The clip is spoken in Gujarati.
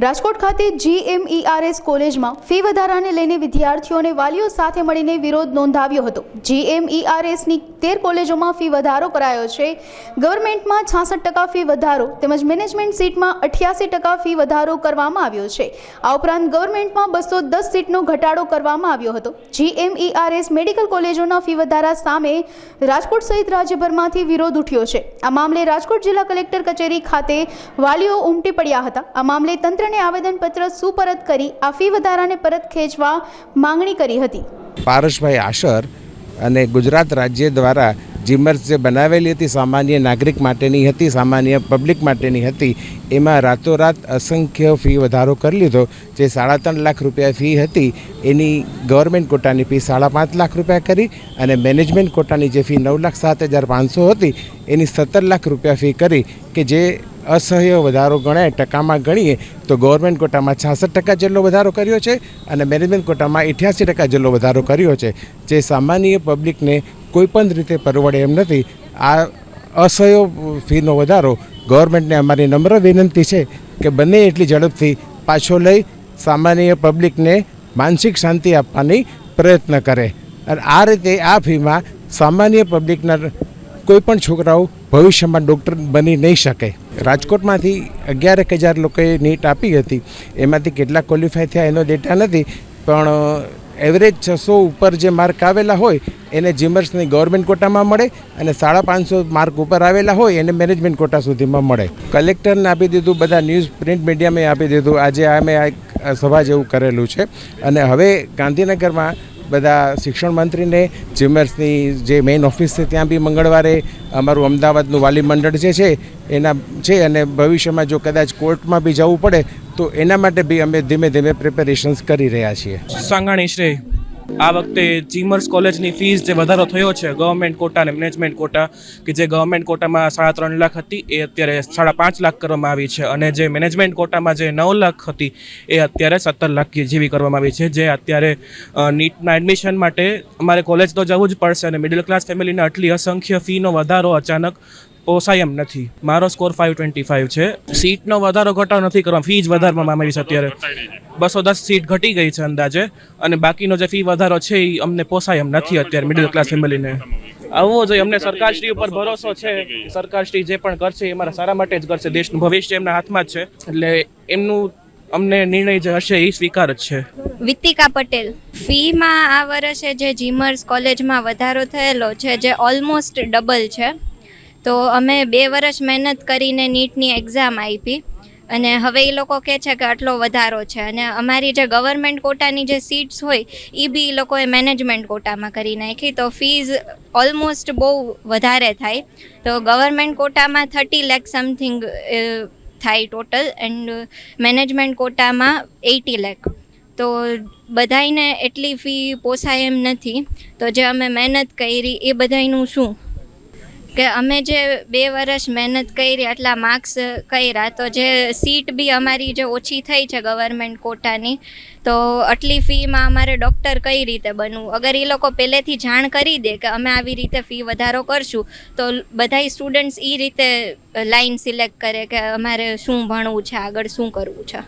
રાજકોટ ખાતે GMERS કોલેજમાં ફી વધારાને લઈને વિદ્યાર્થીઓ અને વાલીઓ સાથે મળીને વિરોધ નોંધાવ્યો હતો। GMERSની 13 કોલેજોમાં ફી વધારો કરાયો છે। ગવર્મેન્ટમાં 66% ફી વધારો તેમજ મેનેજમેન્ટ સીટમાં 88% ફી વધારો કરવામાં આવ્યો છે। આ ઉપરાંત ગવર્મેન્ટમાં 210 સીટનો ઘટાડો કરવામાં આવ્યો હતો। GMERS મેડિકલ કોલેજોના ફી વધારા સામે રાજકોટ સહિત રાજ્યભરમાંથી વિરોધ ઉઠ્યો છે। આ મામલે રાજકોટ જિલ્લા કલેક્ટર કચેરી ખાતે વાલીઓ ઉમટી પડ્યા હતા। આ મામલે તંત્રને આવેદનપત્ર સુપરત કરી આ ફી વધારાને પરત ખેંચવા માંગણી કરી હતી। પારસભાઈ આશર અને ગુજરાત રાજ્ય દ્વારા જીમર્સ જે બનાવેલી હતી સામાન્ય નાગરિક માટેની હતી, સામાન્ય પબ્લિક માટેની હતી, એમાં રાતોરાત અસંખ્ય ફી વધારો કરી લીધો। જે 3.5 લાખ રૂપિયા ફી હતી એની ગવર્મેન્ટ કોટાની ફી 5.5 લાખ રૂપિયા કરી અને મેનેજમેન્ટ કોટાની જે ફી 9,07,500 હતી એની 17 લાખ રૂપિયા ફી કરી કે જે અસહ્ય વધારો ગણાય। ટકામાં ગણીએ તો ગવર્મેન્ટ કોટામાં 66% જેટલો વધારો કર્યો છે અને મેનેજમેન્ટ કોટામાં 88% જેટલો વધારો કર્યો છે, જે સામાન્ય પબ્લિકને કોઈપણ રીતે પરવડે એમ નથી। આ અસહ્ય ફીનો વધારો ગવર્મેન્ટને અમારી નમ્ર વિનંતી છે કે બને એટલી ઝડપથી પાછો લઈ સામાન્ય પબ્લિકને માનસિક શાંતિ આપવાની પ્રયત્ન કરે અને આ રીતે આ ફીમાં સામાન્ય પબ્લિકના કોઈપણ છોકરાઓ ભવિષ્યમાં ડૉક્ટર બની નહીં શકે। રાજકોટમાંથી 11,000 લોકોએ નીટ આપી હતી, એમાંથી કેટલા ક્વોલિફાય થયા એનો ડેટા નથી, પણ એવરેજ 600 ઉપર જે માર્ક આવેલા હોય એને જીમર્સની ગવર્મેન્ટ કોટામાં મળે અને 550 માર્ક ઉપર આવેલા હોય એને મેનેજમેન્ટ કોટા સુધીમાં મળે। કલેક્ટરને આપી દીધું, બધા ન્યૂઝ પ્રિન્ટ મીડિયામાં આપી દીધું। આજે અમે આ સભા જેવું કરેલું છે અને હવે ગાંધીનગરમાં બધા શિક્ષણ મંત્રીને જીમર્સની જે મેઇન ઓફિસ છે ત્યાં બી મંગળવારે અમારું અમદાવાદનું વાલી મંડળ જે છે એના છે અને ભવિષ્યમાં જો કદાચ કોર્ટમાં બી જવું પડે તો એના માટે બી અમે ધીમે ધીમે પ્રિપેરેશન્સ કરી રહ્યા છીએ। સાંગાણી શ્રેય આ વખતે જીમર્સ કોલેજની ફીસ જે વધારો થયો છે ગવર્મેન્ટ કોટા અને મેનેજમેન્ટ કોટા કે જે ગવર્મેન્ટ કોટામાં 3.5 લાખ હતી એ અત્યારે 5.5 લાખ કરવામાં આવી છે અને જે મેનેજમેન્ટ કોટામાં જે 9 લાખ હતી એ અત્યારે 17 લાખ જેવી કરવામાં આવી છે। જે અત્યારે નીટના એડમિશન માટે અમારે કોલેજ તો જવું જ પડશે અને મિડલ ક્લાસ ફેમિલીને આટલી અસંખ્ય ફીનો વધારો અચાનક પોસાય એમ નથી। મારો સ્કોર 525 છે। સીટનો વધારો ઘટાડો નથી કરવામાં, ફી જ વધારવામાં આવી છે। અત્યારે 210 સીટ ઘટી ગઈ છે અંદાજે અને બાકીનો જે ફી વધારો છે એ અમને પોસાય એમ નથી અત્યારે મિડલ ક્લાસ ફેમિલીને। આવવો જોઈએ, અમને સરકારશ્રી ઉપર ભરોસો છે। સરકારશ્રી જે પણ કરશે એ મારા સારા માટે જ કરશે, દેશનું ભવિષ્ય એમના હાથમાં જ છે, એટલે એમનું અમને નિર્ણય જે હશે એ સ્વીકાર જ છે। વિતિકા પટેલ, ફીમાં આ વર્ષે જે જીમર્સ કોલેજમાં વધારો થયેલો છે જે ઓલમોસ્ટ ડબલ છે, તો અમે 2 વર્ષ મહેનત કરીને નીટની એક્ઝામ આપી અને હવે એ લોકો કહે છે કે આટલો વધારો છે અને અમારી જે ગવર્મેન્ટ કોટાની જે સીટ્સ હોય એ બી એ લોકોએ મેનેજમેન્ટ કોટામાં કરી નાખી, તો ફીઝ ઓલમોસ્ટ બહુ વધારે થાય। તો ગવર્મેન્ટ કોટામાં 30 લાખ સમથિંગ થાય ટોટલ એન્ડ મેનેજમેન્ટ કોટામાં 80 લાખ, તો બધાઈને એટલી ફી પોસાય એમ નથી। તો જે અમે મહેનત કરી એ બધાનું શું કે અમે જે 2 વર્ષ મહેનત કરી આટલા માર્ક્સ કર્યા, તો જે સીટ બી અમારી જે ઓછી થઈ છે ગવર્મેન્ટ કોટાની, તો આટલી ફીમાં અમારે ડૉક્ટર કઈ રીતે બનવું? અગર એ લોકો પહેલેથી જાણ કરી દે કે અમે આવી રીતે ફી વધારો કરશું તો બધાય સ્ટુડન્ટ્સ એ રીતે લાઈન સિલેક્ટ કરે કે અમારે શું ભણવું છે, આગળ શું કરવું છે।